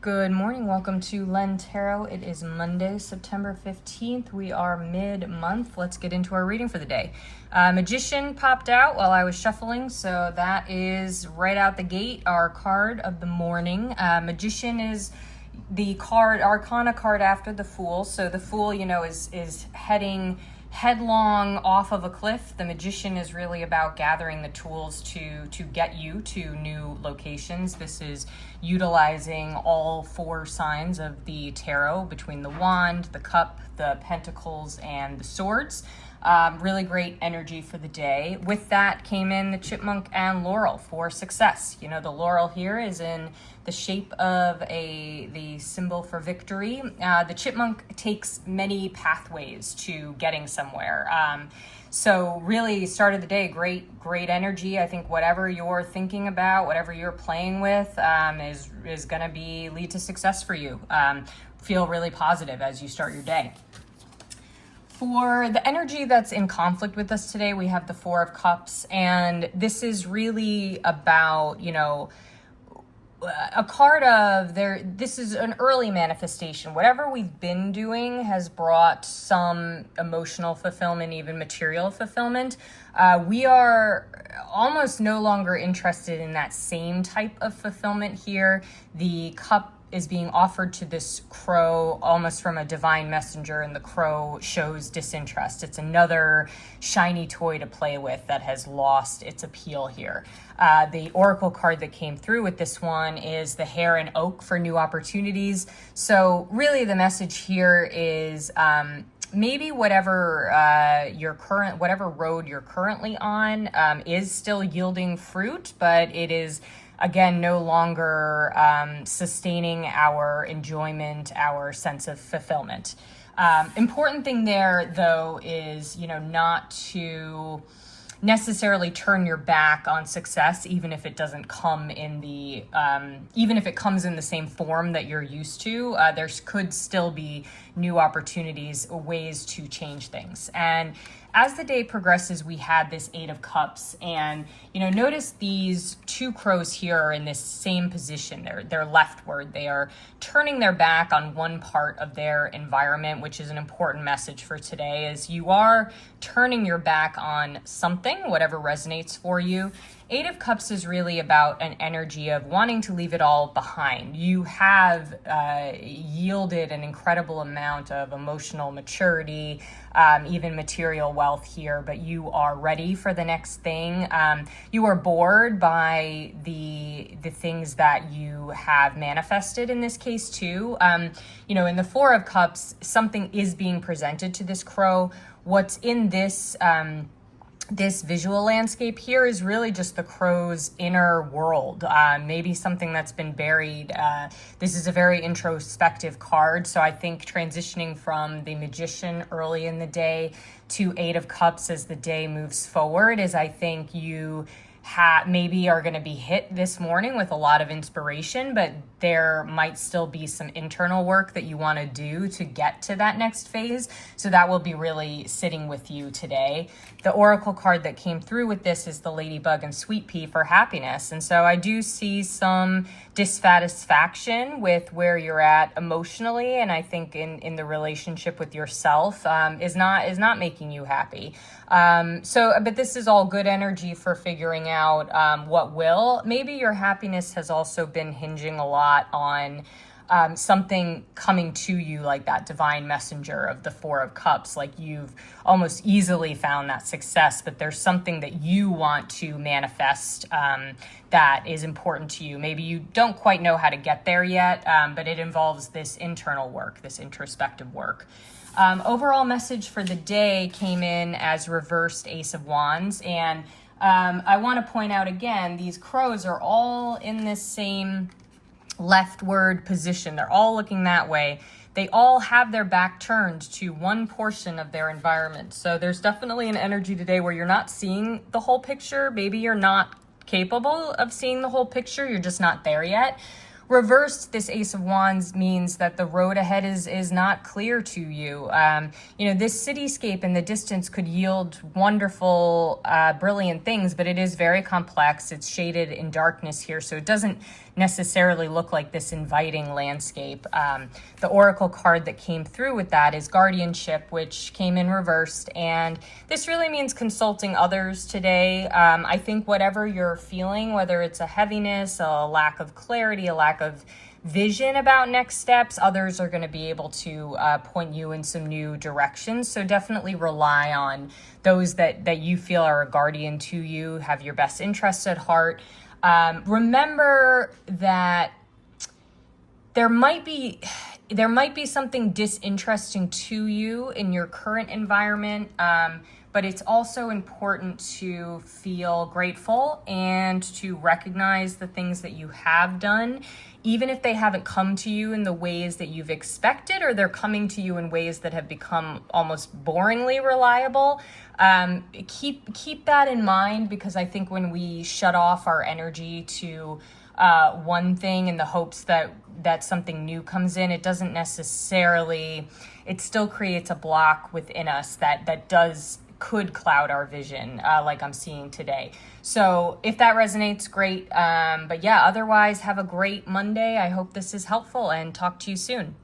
Good morning. Welcome to Len Tarot. It is Monday, September 15th. We are mid-month. Let's get into our reading for the day. Magician popped out while I was shuffling, so that is right out the gate, our card of the morning. Magician is the card, Arcana card after the Fool. So the Fool, is heading headlong off of a cliff. The Magician is really about gathering the tools to get you to new locations. This is utilizing all four signs of the tarot between the Wand, the Cup, the Pentacles, and the Swords. Really great energy for the day. With that came in the Chipmunk and Laurel for success. The Laurel here is in the shape of the symbol for victory. The Chipmunk takes many pathways to getting somewhere. So really started the day, great energy. I think whatever you're thinking about, whatever you're playing with, is going to lead to success for you. Feel really positive as you start your day. For the energy that's in conflict with us today, we have the Four of Cups, and this is really about, a card of this is an early manifestation. Whatever we've been doing has brought some emotional fulfillment, even material fulfillment. We are almost no longer interested in that same type of fulfillment here. The cup is being offered to this crow almost from a divine messenger, and the crow shows disinterest. It's another shiny toy to play with that has lost its appeal here. The oracle card that came through with this one is the Hare and Oak for new opportunities. So really the message here is maybe whatever road you're currently on is still yielding fruit, but it is again no longer sustaining our enjoyment, our sense of fulfillment. Important thing there though is not to necessarily turn your back on success, even if it doesn't come in even if it comes in the same form that you're used to. There could still be new opportunities, ways to change things. And as the day progresses, we had this Eight of Cups, and notice these two crows here are in this same position. They're leftward. They are turning their back on one part of their environment, which is an important message for today, is you are turning your back on something, whatever resonates for you. Eight of Cups is really about an energy of wanting to leave it all behind. You have yielded an incredible amount of emotional maturity, even material wealth here, but you are ready for the next thing. You are bored by the things that you have manifested in this case too. In the Four of Cups, something is being presented to this crow. What's in this visual landscape here is really just the crow's inner world, maybe something that's been buried. This is a very introspective card, so I think transitioning from the Magician early in the day to Eight of Cups as the day moves forward is, I think, you maybe are going to be hit this morning with a lot of inspiration, but there might still be some internal work that you want to do to get to that next phase. So that will be really sitting with you today. The oracle card that came through with this is the Ladybug and Sweet Pea for happiness. And so I do see some dissatisfaction with where you're at emotionally, and I think in the relationship with yourself is not making you happy. But this is all good energy for figuring out what will. Maybe your happiness has also been hinging a lot on something coming to you, like that divine messenger of the Four of Cups. Like you've almost easily found that success, but there's something that you want to manifest that is important to you. Maybe you don't quite know how to get there yet, but it involves this internal work, this introspective work. Overall message for the day came in as reversed Ace of Wands, and I want to point out again, these crows are all in this same leftward position. They're all looking that way. They all have their back turned to one portion of their environment. So there's definitely an energy today where you're not seeing the whole picture. Maybe you're not capable of seeing the whole picture. You're just not there yet. Reversed, this Ace of Wands means that the road ahead is not clear to you. This cityscape in the distance could yield wonderful, brilliant things, but it is very complex. It's shaded in darkness here, so it doesn't necessarily look like this inviting landscape. The oracle card that came through with that is guardianship, which came in reversed, and this really means consulting others today. I think whatever you're feeling, whether it's a heaviness, a lack of clarity, a lack of vision about next steps, others are going to be able to point you in some new directions. So definitely rely on those that you feel are a guardian to you, have your best interests at heart. Remember that there might be something disinteresting to you in your current environment, but it's also important to feel grateful and to recognize the things that you have done, even if they haven't come to you in the ways that you've expected, or they're coming to you in ways that have become almost boringly reliable. Keep that in mind, because I think when we shut off our energy to one thing in the hopes that something new comes in, it doesn't necessarily, it still creates a block within us that could cloud our vision, like I'm seeing today. So if that resonates, great. But yeah, otherwise, have a great Monday. I hope this is helpful, and talk to you soon.